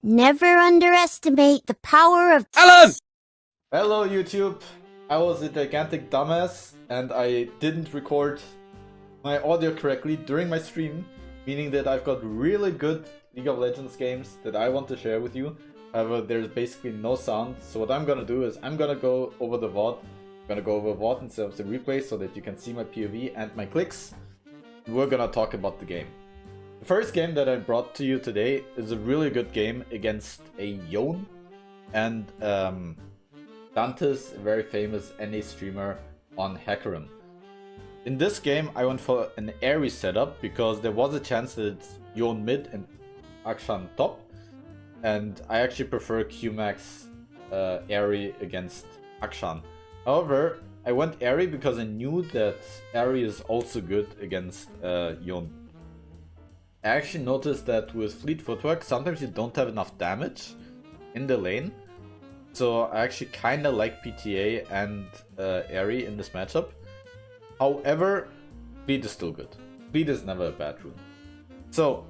Never underestimate the power of Alan! Hello YouTube, I was a gigantic dumbass and I didn't record my audio correctly during my stream, meaning that I've got really good League of Legends games that I want to share with you. However, there's basically no sound, so what I'm gonna do is I'm gonna go over the VOD. I'm gonna go over VOD instead of the replay so that you can see my POV and my clicks. We're gonna talk about the game. The first game that I brought to you today is a really good game against a Yone and Dantes, a very famous NA streamer on Hackerun. In this game I went for an Airy setup because there was a chance that it's Yone mid and Akshan top, and I actually prefer Qmax Airy against Akshan. However, I went Airy because I knew that Airy is also good against Yone. I actually noticed that with Fleet Footwork sometimes you don't have enough damage in the lane. So I actually kinda like PTA and Airy in this matchup. However, Fleet is still good. Fleet is never a bad rune. So,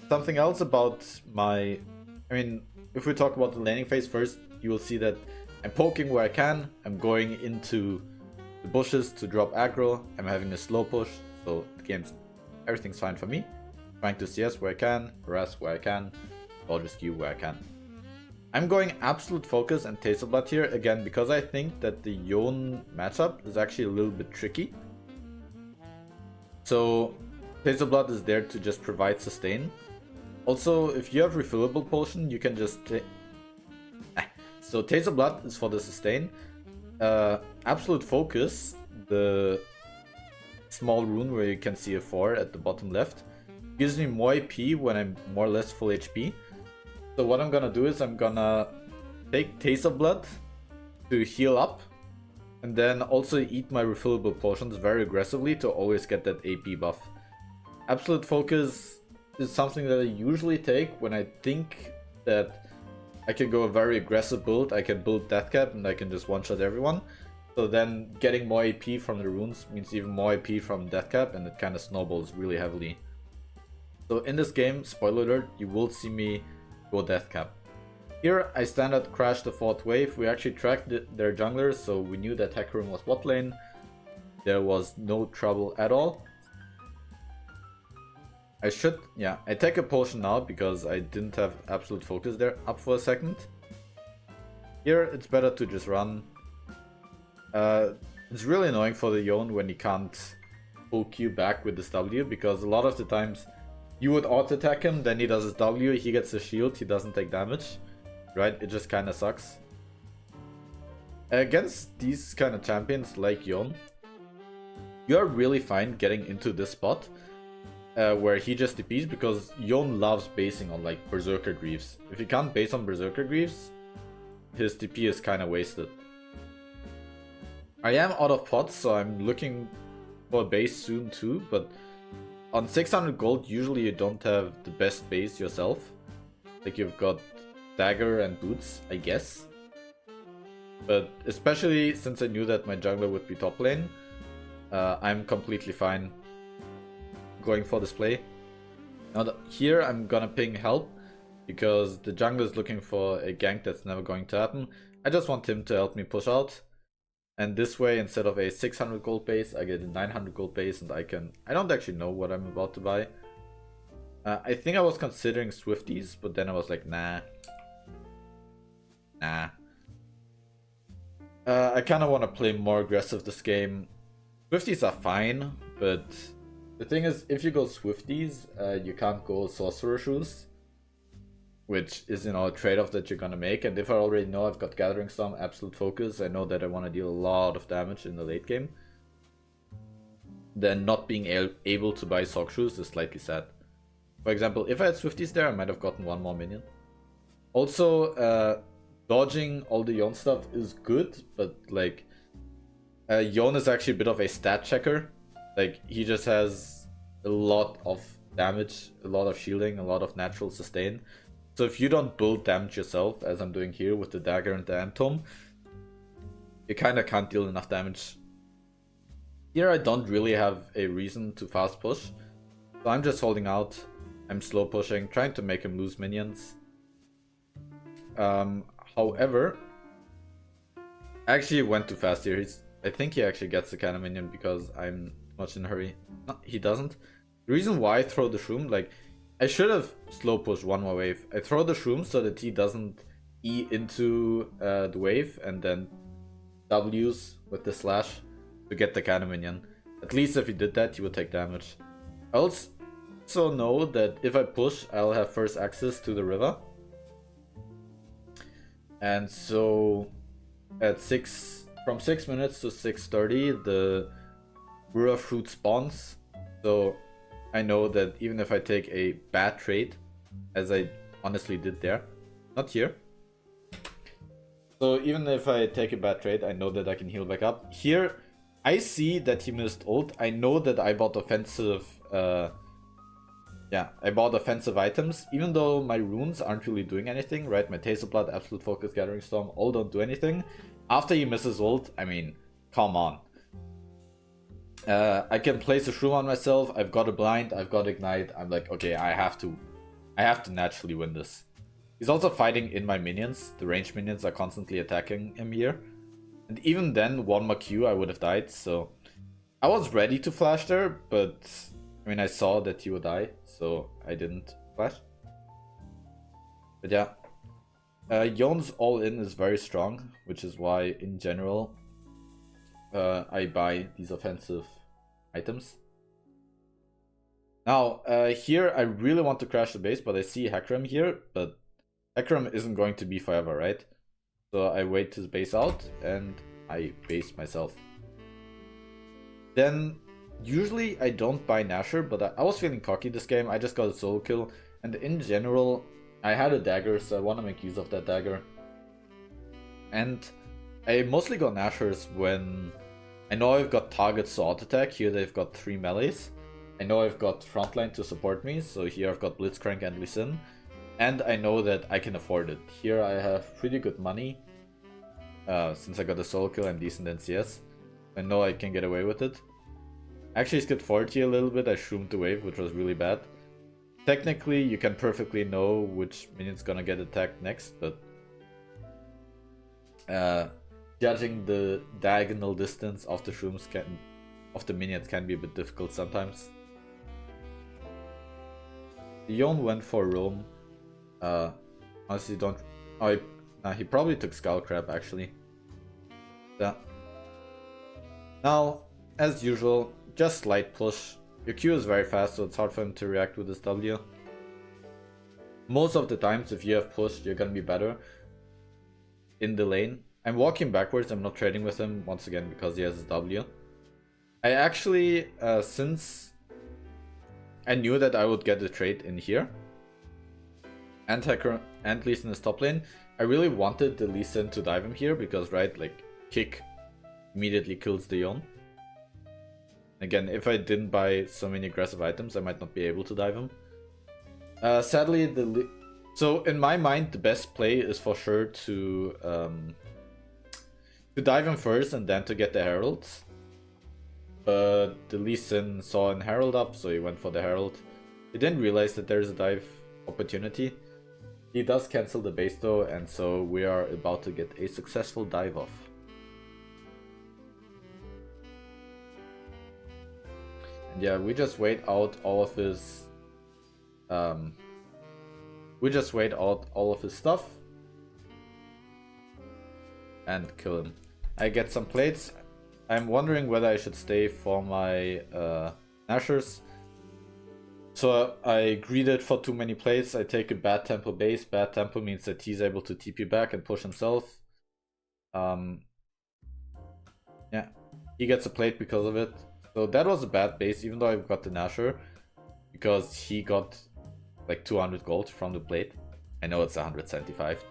something else about if we talk about the laning phase first, you will see that I'm poking where I can, I'm going into the bushes to drop aggro, I'm having a slow push, so everything's fine for me. Trying to CS where I can, harass where I can, or just skew where I can. I'm going Absolute Focus and Tasterblood here, again, because I think that the Yone matchup is actually a little bit tricky. So, Tasterblood is there to just provide sustain. Also, if you have refillable potion, you can just... So, Tasterblood is for the sustain. Absolute Focus, the small rune where you can see a 4 at the bottom left, gives me more AP when I'm more or less full HP. So what I'm gonna do is I'm gonna take Taste of Blood to heal up, and then also eat my refillable potions very aggressively to always get that AP buff. Absolute Focus is something that I usually take when I think that I can go a very aggressive build. I can build Deathcap and I can just one-shot everyone. So then getting more AP from the runes means even more AP from Deathcap, and it kind of snowballs really heavily. So in this game, spoiler alert, you will see me go Deathcap. Here I standard crash the 4th wave. We actually tracked their junglers, so we knew that Hackerun was bot lane. There was no trouble at all. I take a potion now because I didn't have Absolute Focus there up for a second. Here it's better to just run. It's really annoying for the Yone when he can't pull Q back with this W, because a lot of the times you would auto-attack him, then he does his W, he gets a shield, he doesn't take damage. Right? It just kinda sucks. Against these kind of champions like Yone, you're really fine getting into this spot where he just TPs, because Yone loves basing on like Berserker Greaves. If he can't base on Berserker Greaves, his TP is kinda wasted. I am out of pots, so I'm looking for a base soon too, but on 600 gold, usually you don't have the best base yourself. Like, you've got dagger and boots, I guess. But especially since I knew that my jungler would be top lane, I'm completely fine going for this play. Now here I'm gonna ping help, because the jungler is looking for a gank that's never going to happen. I just want him to help me push out. And this way, instead of a 600 gold base, I get a 900 gold base, and I don't actually know what I'm about to buy. I think I was considering Swifties, but then I was like, nah. I kind of want to play more aggressive this game. Swifties are fine, but the thing is, if you go Swifties, you can't go Sorcerer Shoes, which is, a trade-off that you're gonna make. And if I already know I've got Gathering Storm, Absolute Focus, I know that I want to deal a lot of damage in the late game, then not being able to buy Sock Shoes is slightly sad. For example, if I had Swifties there, I might have gotten one more minion. Also, dodging all the Yone stuff is good, but like, Yone is actually a bit of a stat checker. Like, he just has a lot of damage, a lot of shielding, a lot of natural sustain. So if you don't build damage yourself, as I'm doing here with the dagger and the Antome, you kinda can't deal enough damage. Here I don't really have a reason to fast push, so I'm just holding out. I'm slow pushing, trying to make him lose minions. However, I actually went too fast here. I think he actually gets the kind of minion because I'm much in a hurry. No, he doesn't. The reason why I throw the shroom, like, I should have slow pushed one more wave. I throw the shroom so that he doesn't E into the wave and then W's with the slash to get the kind of minion. At least if he did that, he would take damage. I also know that if I push, I'll have first access to the river. And so at from 6 minutes to 6:30, the river fruit spawns. So I know that even if I take a bad trade, as I honestly did there, not here. So even if I take a bad trade, I know that I can heal back up. Here, I see that he missed ult. I know that I bought offensive, I bought offensive items, even though my runes aren't really doing anything, right? My Taste of Blood, Absolute Focus, Gathering Storm, all don't do anything. After he misses ult, I mean, come on. I can place a shroom on myself. I've got a blind. I've got ignite. I'm like, okay, I have to naturally win this. He's also fighting in my minions. The ranged minions are constantly attacking him here. And even then, one more Q, I would have died. So I was ready to flash there, but I mean, I saw that he would die, so I didn't flash. But yeah, Yone's all-in is very strong, which is why, in general, I buy these offensive items. Now, here I really want to crash the base, but I see Hecarim here, but Hecarim isn't going to be forever, right? So I wait his base out, and I base myself. Then, usually I don't buy Nashor, but I was feeling cocky this game. I just got a solo kill, and in general, I had a dagger, so I want to make use of that dagger. And I mostly got Nashors when I know I've got targets to auto-attack. Here they've got 3 melees. I know I've got frontline to support me, so here I've got Blitzcrank and Lee Sin. And I know that I can afford it. Here I have pretty good money. Since I got a solo kill, I'm decent in CS. I know I can get away with it. Actually skipped forward here a little bit. I shroomed the wave, which was really bad. Technically, you can perfectly know which minion's gonna get attacked next, but judging the diagonal distance of the shrooms of the minions can be a bit difficult sometimes. Yone went for roam. Honestly, don't. Oh, he probably took Skull Crab actually. Yeah. Now, as usual, just light push. Your Q is very fast, so it's hard for him to react with his W. Most of the times, if you have pushed, you're gonna be better in the lane. I'm walking backwards. I'm not trading with him once again because he has his W. I actually, since I knew that I would get the trade in here, and Hecarim and Lee Sin is top lane, I really wanted the Lee Sin to dive him here because, right, like, kick immediately kills the Yone. Again, if I didn't buy so many aggressive items, I might not be able to dive him. Sadly, so in my mind, the best play is for sure to dive him first and then to get the heralds. But the Lee Sin saw an herald up, so he went for the herald. He didn't realize that there's a dive opportunity. He does cancel the base though, and so we are about to get a successful dive off. And yeah, we just wait out all of his stuff and kill him. I get some plates. I'm wondering whether I should stay for my Nashors. So I greeded for too many plates. I take a bad tempo base. Bad tempo means that he's able to TP back and push himself. Yeah, he gets a plate because of it. So that was a bad base, even though I got the Nashor, because he got like 200 gold from the plate. I know it's 175.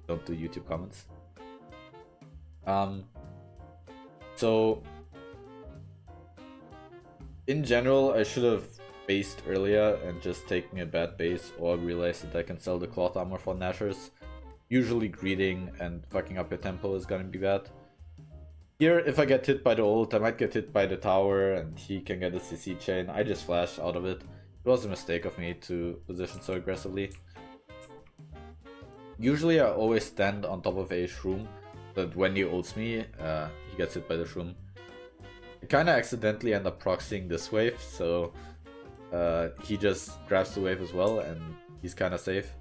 Don't do YouTube comments. So in general, I should have based earlier and just taken a bad base, or realized that I can sell the cloth armor for Nashors. Usually greeding and fucking up your tempo is gonna be bad. Here, if I get hit by the ult, I might get hit by the tower and he can get a CC chain. I just flash out of it. It was a mistake of me to position so aggressively. Usually I always stand on top of a shroom, but when he ults me, he gets hit by the shroom. I kinda accidentally end up proxying this wave, so he just grabs the wave as well, and he's kinda safe.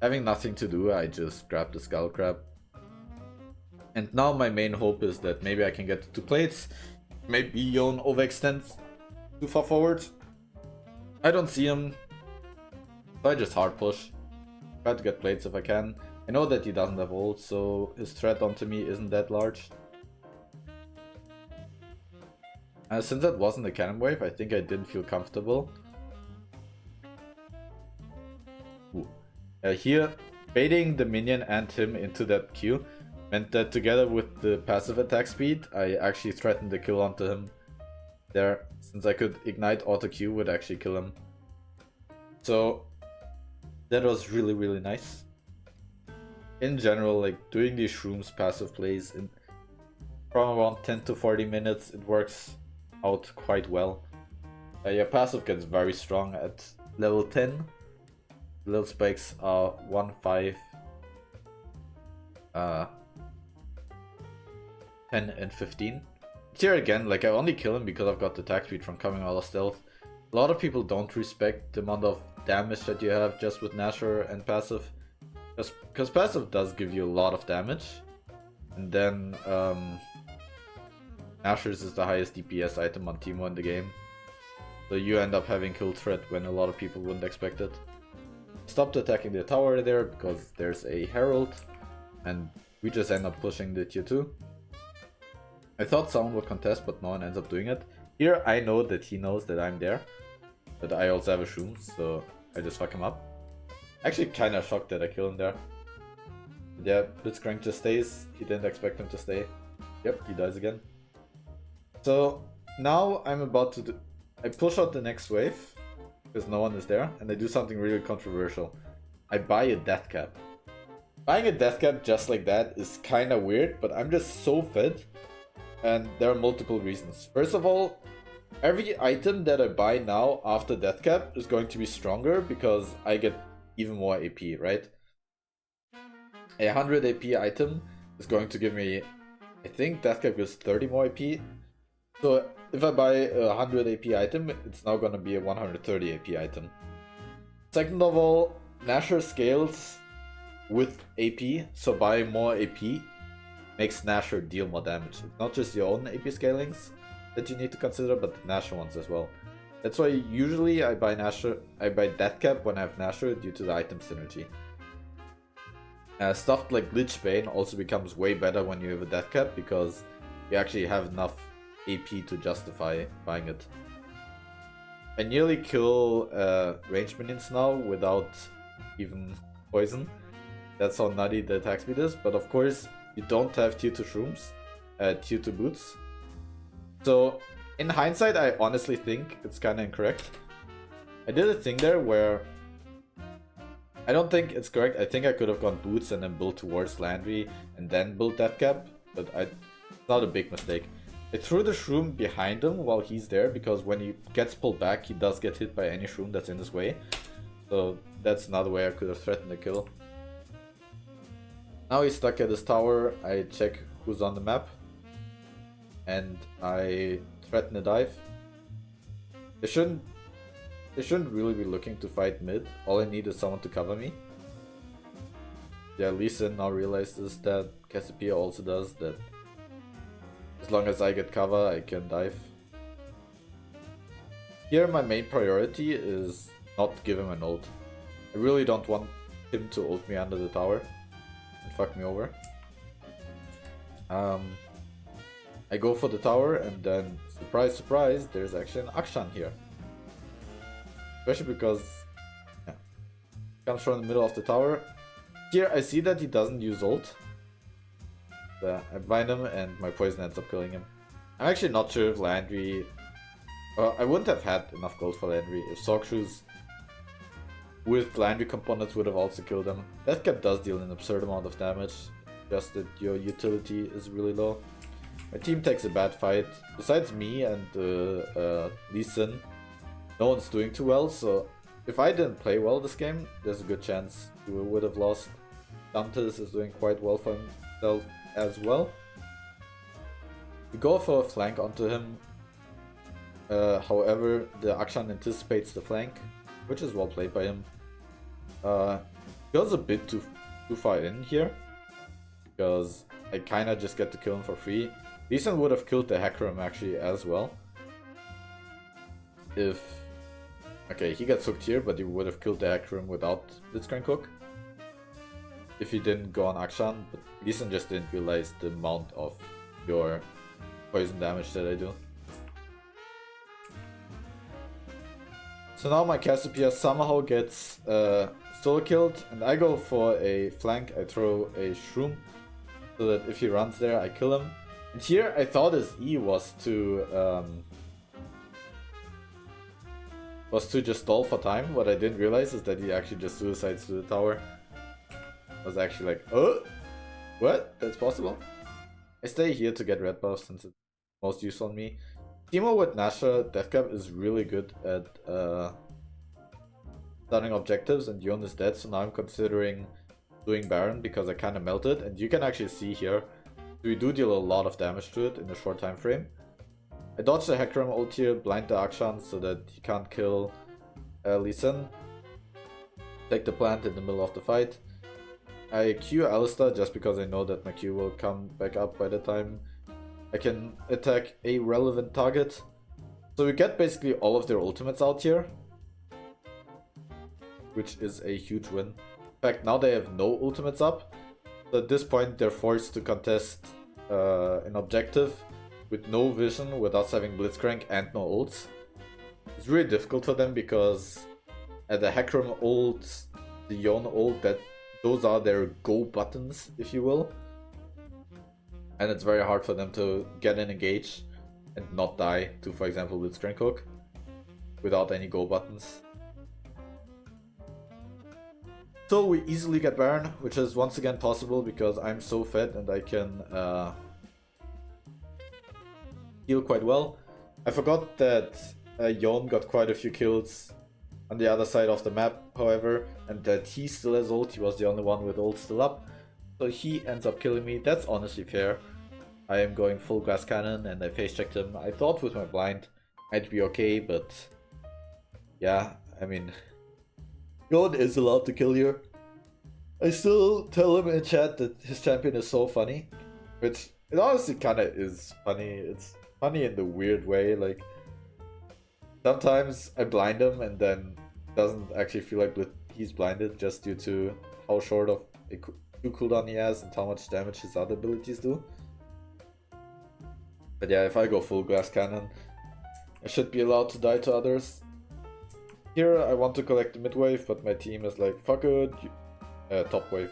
Having nothing to do, I just grab the skull crab. And now my main hope is that maybe I can get the 2 plates. Maybe Yone overextends too far forward. I don't see him, so I just hard push. Try to get plates if I can. I know that he doesn't have ult, so his threat onto me isn't that large. Since that wasn't a cannon wave, I think I didn't feel comfortable. Here, baiting the minion and him into that Q meant that together with the passive attack speed, I actually threatened the kill onto him there, since I could ignite auto Q would actually kill him. So that was really, really nice. In general, like doing these shrooms passive plays in from around 10 to 40 minutes, it works out quite well. Your passive gets very strong at level 10. Little spikes are 1, 5, 10 and 15. Here again, like I only kill him because I've got the attack speed from coming out of stealth. A lot of people don't respect the amount of damage that you have just with Nasher and passive. Because passive does give you a lot of damage. And then Nasher's is the highest DPS item on Teemo in the game. So you end up having kill threat when a lot of people wouldn't expect it. Stopped attacking the tower there because there's a herald. And we just end up pushing the tier 2. I thought someone would contest, but no one ends up doing it. Here I know that he knows that I'm there. But I also have a shroom, so I just fuck him up. Actually kinda shocked that I kill him there. But yeah, Blitzcrank just stays. He didn't expect him to stay. Yep, he dies again. So now I'm about to I push out the next wave, because no one is there, and I do something really controversial. I buy a death cap. Buying a death cap just like that is kinda weird, but I'm just so fed. And there are multiple reasons. First of all, every item that I buy now after death cap is going to be stronger because I get even more AP, right? A 100 AP item is going to give me, I think death cap gives 30 more AP. So if I buy a 100 AP item, it's now gonna be a 130 AP item. Second of all, Nasher scales with AP, so buying more AP makes Nasher deal more damage. It's not just your own AP scalings that you need to consider, but the Nasher ones as well. That's why usually I buy Death Cap when I have Nasher due to the item synergy. Stuff like Lich Bane also becomes way better when you have a Death Cap because you actually have enough AP to justify buying it. I nearly kill ranged minions now without even poison. That's how nutty the attack speed is, but of course you don't have tier 2 shrooms, tier 2 boots. So in hindsight, I honestly think it's kinda incorrect. I did a thing there where I don't think it's correct. I think I could have gone boots and then built towards Landry and then built that cap, but it's not a big mistake. I threw the shroom behind him while he's there because when he gets pulled back, he does get hit by any shroom that's in his way. So that's another way I could have threatened the kill. Now he's stuck at his tower. I check who's on the map and I threaten a dive. They shouldn't really be looking to fight mid. All I need is someone to cover me. Yeah, Lee Sin now realizes that. Cassiopeia also does that. As long as I get cover, I can dive. Here my main priority is not to give him an ult. I really don't want him to ult me under the tower and fuck me over. I go for the tower and then, surprise surprise, there's actually an Akshan here. Especially because, yeah, comes from the middle of the tower. Here I see that he doesn't use ult. I bind him and my poison ends up killing him. I'm actually not sure if Landry... I wouldn't have had enough gold for Landry if Sogshoes with Landry components would have also killed him. Death Cap does deal an absurd amount of damage, just that your utility is really low. My team takes a bad fight. Besides me and Lee Sin, no one's doing too well, so if I didn't play well this game, there's a good chance we would have lost. Dantes is doing quite well for himself as well. We go for a flank onto him. However, the Akshan anticipates the flank, which is well played by him. Goes a bit too far in here, because I kinda just get to kill him for free. Lee Sin would have killed the Hecarim actually as well. If... Okay, he gets hooked here, but he would have killed the Hecarim without Blitzcrank hook. If he didn't go on Akshan, but Lee Sin just didn't realize the amount of your poison damage that I do. So now my Cassiopeia somehow gets solo killed, and I go for a flank. I throw a Shroom, so that if he runs there, I kill him. And here I thought his E was to just stall for time. What I didn't realize is that he actually just suicides to the tower. I was actually like, oh, what? That's possible? I stay here to get red buff since it's most useful on me. Teemo with Nasha Deathcap is really good at starting objectives, and Yone is dead, so now I'm considering doing Baron because I kind of melted, and you can actually see here we do deal a lot of damage to it in a short time frame. I dodge the Hecarim ult here, blind the Akshan so that he can't kill Lee Sin. Take the plant in the middle of the fight. I Q Alistar just because I know that my Q will come back up by the time I can attack a relevant target. So we get basically all of their ultimates out here, which is a huge win. In fact, now they have no ultimates up. So at this point they're forced to contest an objective with no vision, with us having Blitzcrank and no ults. It's really difficult for them because at the Hecarim ult, the Yone ult, those are their go buttons, if you will. And it's very hard for them to get an engage and not die to, for example, Blitzcrank hook without any go buttons. So we easily get Baron, which is once again possible because I'm so fed and I can heal quite well. I forgot that Yone got quite a few kills on the other side of the map, however, and that he still has ult. He was the only one with ult still up, so he ends up killing me. That's honestly fair. I am going full glass cannon and I face checked him. I thought with my blind I'd be okay, but yeah, I mean, Yone is allowed to kill here. I still tell him in chat that his champion is so funny, which it honestly kinda is funny. It's funny in the weird way, like sometimes I blind him and then doesn't actually feel like he's blinded just due to how short of a Q cooldown he has and how much damage his other abilities do. But yeah, if I go full glass cannon, I should be allowed to die to others. Here I want to collect the mid wave, but my team is like, fuck it, top wave.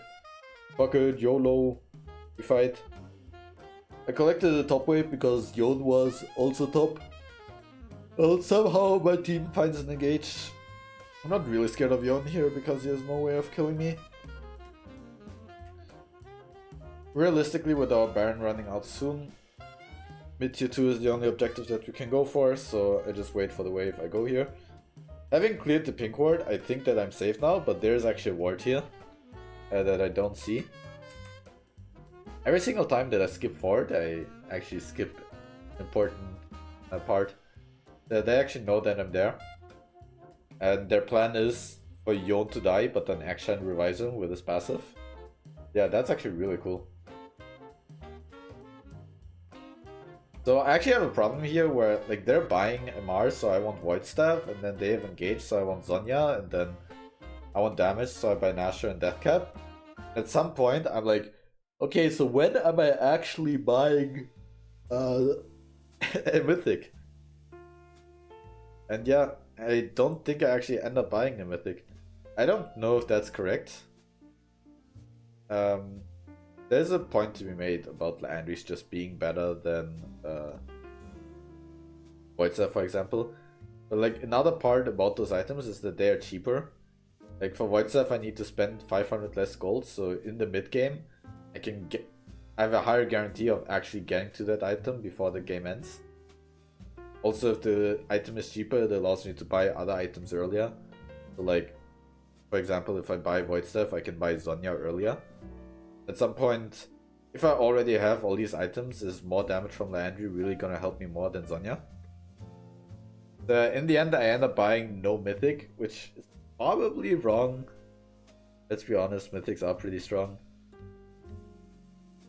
Fuck it, YOLO, we fight. I collected the top wave because Yone was also top. Well, somehow my team finds an engage. I'm not really scared of Yone here because he has no way of killing me. Realistically, with our Baron running out soon, mid tier 2 is the only objective that we can go for, so I just wait for the wave. I go here. Having cleared the pink ward, I think that I'm safe now, but there's actually a ward here that I don't see. Every single time that I skip forward, I actually skip an important part. They actually know that I'm there. And their plan is for Yone to die, but then Akshan revives him with his passive. Yeah, that's actually really cool. So I actually have a problem here where like they're buying MR, so I want Void Staff, and then they have engaged, so I want Zonya, and then I want damage, so I buy Nasher and Deathcap. At some point I'm like, okay, so when am I actually buying a Mythic? And yeah, I don't think I actually end up buying a Mythic. I don't know if that's correct. There's a point to be made about Landry's just being better than Voidstaff, for example. But like another part about those items is that they are cheaper. Like for Voidstaff I need to spend 500 less gold, so in the mid game I have a higher guarantee of actually getting to that item before the game ends. Also, if the item is cheaper, it allows me to buy other items earlier. So like, for example, if I buy Void Staff, I can buy Zonya earlier. At some point, if I already have all these items, is more damage from Landry really gonna help me more than Zonya? In the end, I end up buying no Mythic, which is probably wrong. Let's be honest, Mythics are pretty strong.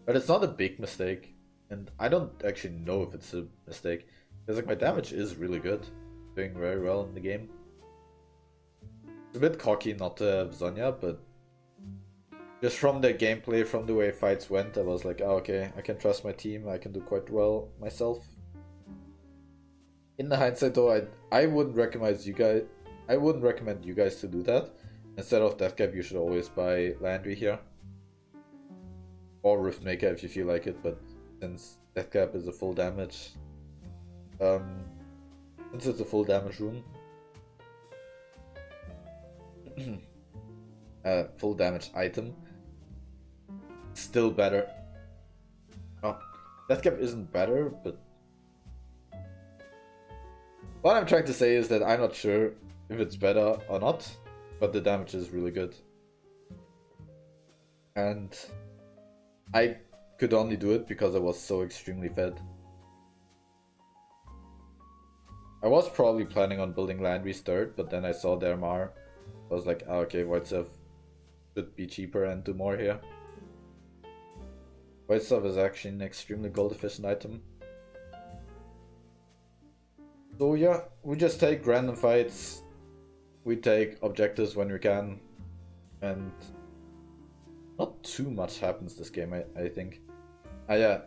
But it's not a big mistake. And I don't actually know if it's a mistake. Because like my damage is really good. Doing very well in the game. It's a bit cocky not to have Zonya, but just from the gameplay, from the way fights went, I was like, oh, okay, I can trust my team, I can do quite well myself. In the hindsight though, I wouldn't recommend you guys to do that. Instead of Deathcap, you should always buy Landry here. Or Riftmaker if you feel like it, but since Deathcap is a full damage, since it's a full damage rune, full damage item, still better. Oh, Deathcap isn't better, but what I'm trying to say is that I'm not sure if it's better or not, but the damage is really good. And I could only do it because I was so extremely fed. I was probably planning on building Landry's third, but then I saw their Mar. I was like, oh, okay, Void Staff should be cheaper and do more here. Void Staff is actually an extremely gold efficient item. So yeah, we just take random fights. We take objectives when we can. And not too much happens this game, I think. Yeah.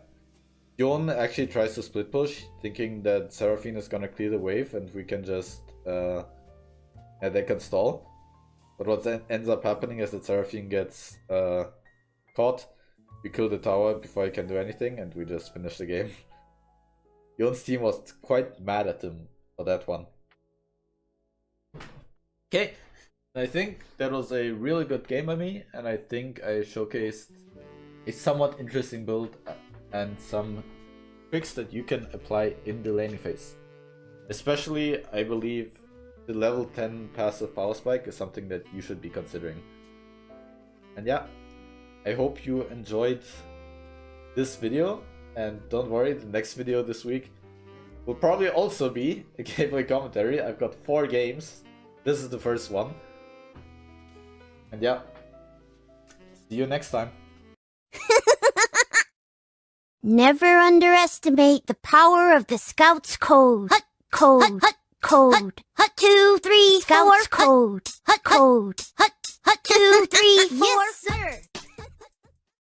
Yone actually tries to split push, thinking that Seraphine is gonna clear the wave and we can just they can stall. But what ends up happening is that Seraphine gets caught. We kill the tower before he can do anything, and we just finish the game. Yone's team was quite mad at him for that one. Okay, I think that was a really good game by me, and I think I showcased a somewhat interesting build and some tricks that you can apply in the laning phase. Especially, I believe the level 10 passive power spike is something that you should be considering. And yeah, I hope you enjoyed this video, and don't worry, the next video this week will probably also be a gameplay commentary. I've got 4 games. This is the first one. And yeah, see you next time. Never underestimate the power of the Scouts code. Code. Code. 2, 3, 4. Scouts code. Code. 2, 3, 4.